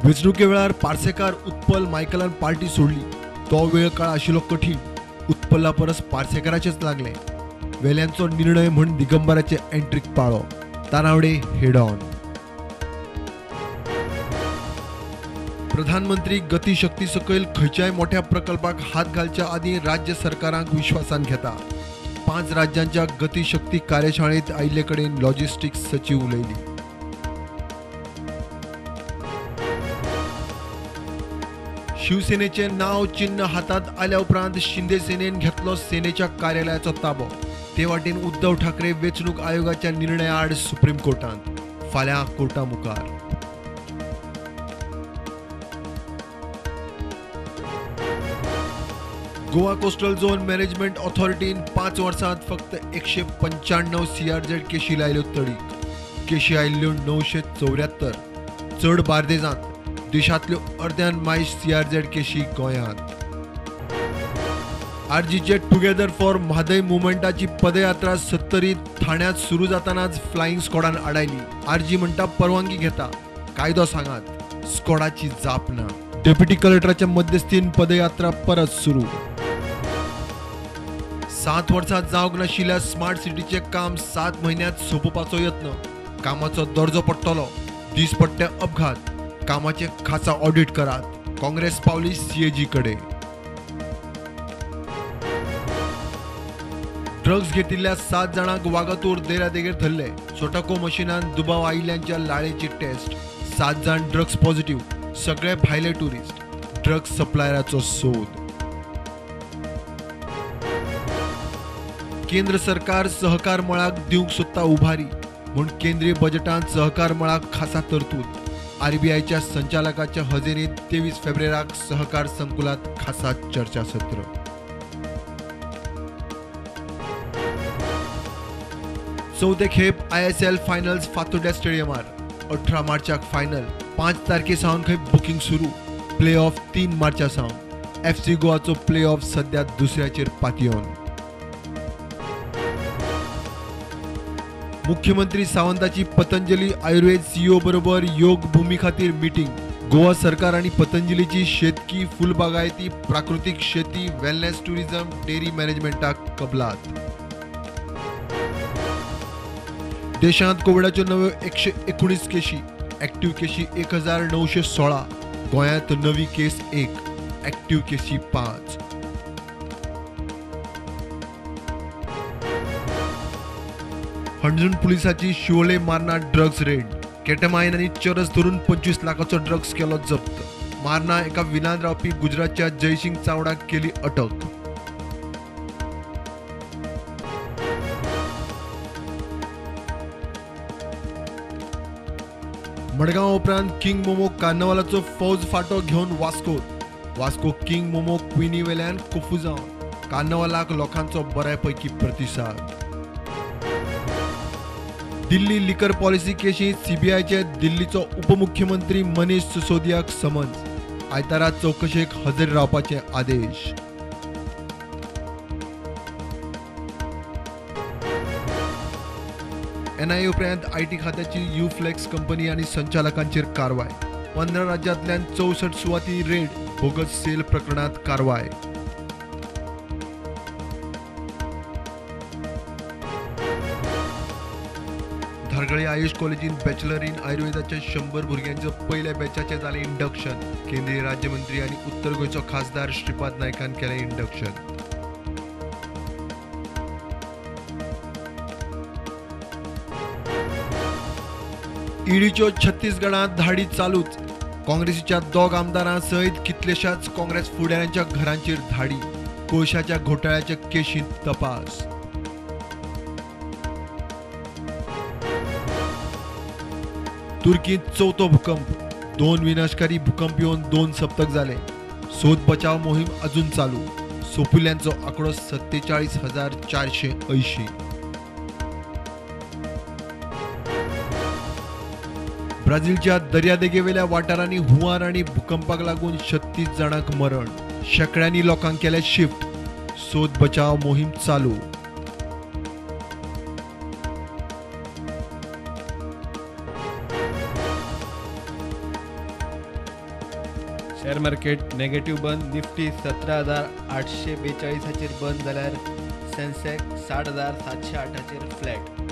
वेचणुके वेळार पार्सेकार उत्पल मायकलान पार्टी सोडली. तो वेळ काळ आशिल्लो कठीण. उत्पला परस पार्सेकाराचेच लागले. वेल्यांचो निर्णय म्हण दिगंबराचे एंट्रीक पाळो. Tanavade head on. प्रधानमंत्री गती शक्ती सकयल खंयच्याय मोठ्या प्रकल्पाक हात घालच्या आदी राज्य सरकारांक विश्वासान घेता. 5 राज्यांच्या गती शक्ती कार्यशाळेत आयिल्ले कडेन लॉजिस्टिक्स सचिव उलयली. शिवसेनेचे नाव चिन्ह हातात आल्या उपरांत शिंदे सेनेन घेतलो सेनेच्या कार्यालयाचो ताबो. ते वाटेन उद्धव ठाकरे वेचणूक आयोगाच्या निर्णया आड सुप्रीम कोर्टांत. फाल्यां कोर्टा मुखार. गोवा कोस्टल झोन मॅनेजमेंट ऑथॉरिटीन 5 वर्सांत फक्त 195 CRZ केशी लायल्यो तडीक. केशी आयिल्ल्यो 974. चड बार्देजांत. देशांतल्यो अर्द्यान मायज CRZ केशी गोंयांत. आरजीचे टुगेदर फॉर म्हादय मुवमेंटाची पदयात्रा 70 ठाण्यात सुरू जातानाच फ्लाईंग स्क्वॉडान आडायली. आरजी म्हणटा परवानगी घेता, कायदो सांगात. स्क्वॉडाची जाप ना. डेप्युटी कलेक्टराच्या मध्यस्थीन पदयात्रा परत सुरू. 7 वर्सां जावंक नाशिल्ल्या स्मार्ट सिटीचे काम 7 म्हयन्यांत सोंपोवपाचो यत्न. कामाचो दर्जो पडटलो. दिसपट्टे अपघात. कामाचे खासा ऑडिट करात. काँग्रेस पावली CAG कडे. ड्रग्ज घेतिल्ल्या 7 जाणांक वागातूर देरादेगेर धरले. सोटाको मशिनान दुबाव आयिल्ल्यांच्या लाळेची टेस्ट. 7 जाण ड्रग्ज पॉझिटिव्ह. सगळे भायले टुरिस्ट. ड्रग्ज सप्लायराचो सोद. केंद्र सरकार सहकार मळाक दिवंक सोदता उभारी म्हूण केंद्रीय बजेटांत सहकार मळाक खासा तरतूद. RBIच्या संचालकाच्या हजेरीत 23 फेब्रुवारीक सहकार संकुलात खासा चर्चासत्र. चौथे खेप ISL फायनल्स फातोड्ड्या स्टेडियमार. 18 मार्चाक फायनल. 5 तारखेसावन खंय बुकींग सुरू. प्ले ऑफ 3 मार्चासावन. FC गोवाचो प्ले ऑफ सध्या दुसऱ्याचेर पातयेवन. मुख्यमंत्री सावंताची पतंजली आयुर्वेद CEO बरोबर योग भूमी खातीर मिटींग. गोवा सरकार आणि पतंजलीची शेतकी, फुलबागायती, प्राकृतिक शेती, वेलनेस टुरिझम, डेअरी मॅनेजमेंटाक कबलात. देशांत कोविडाच्यो नव्यो 119 केशी. ॲक्टिव्ह केशी 1916. गोंयांत नवी केस 1. ॲक्टिव्ह केशी 5. हणजूण पुलिसाची शिवोले मारना ड्रग्ज रेड. केटमाइन आनी चरस धरून 25 लाखाचो ड्रग्ज केलो जप्त. मारना एका विनान रावपी गुजरातच्या जयसिंग चावडाक केली अटक. मडगांव उपरांत किंग मोमो कार्नावालाचो फौज फाटो घेवन वास्कोत. वास्को किंग मोमो क्विनी वेल्यान कोफू जावन. कार्नावालाक लोकांचो बऱ्यापैकी प्रतिसाद. दिल्ली लिकर पॉलिसी केशींत CBIचे दिल्लीचो उपमुख्यमंत्री मनीष सिसोदियाक समन्स. आयतारा चौकशेक हजर रावपाचे आदेश. NIA उपरांत IT खात्याची युफ्लेक्स कंपनी आणि संचालकांचेर कारवाय. 15 राज्यांतल्यान 64 सुवाती रेड. बोगस सेल प्रकरणात कारवाय. धारगळे आयुष कॉलेजीन बॅचलर इन आयुर्वेदाच्या 100 भुरग्यांच्या पहिल्या बॅचाचे जाले इंडक्शन. केंद्रीय राज्यमंत्री आणि उत्तर गोंयचो खासदार श्रीपाद नायकान केले इंडक्शन. ईडीच्यो छत्तीसगडांत धाडी चालूच. काँग्रेसीच्या 2 आमदारां सयत कितलेशाच काँग्रेस फुडाऱ्यांच्या घरांचेर धाडी. कोळशाच्या घोटाळ्याच्या केशींत तपास. तुर्कीत 4थो भूकंप. 2 विनाशकारी भूकंप येवन 2 सप्तक जाले. सोद बचाव मोहीम अजून चालू. सोपिल्ल्यांचो आंकडो 47,480. ब्राझीलच्या दर्यादेगेवेल्या वाठारांनी हुंवार आणि भूकंपाक लागून 36 जाणांक मरण. शेकड्यांनी लोकांक केले शिफ्ट. सोद बचाव मोहीम चालू. शेअर मार्केट नेगेटिव्ह बंद. निफ्टी 17,842 बंद जाल्यार सेन्सेक्स 60,708 फ्लॅट.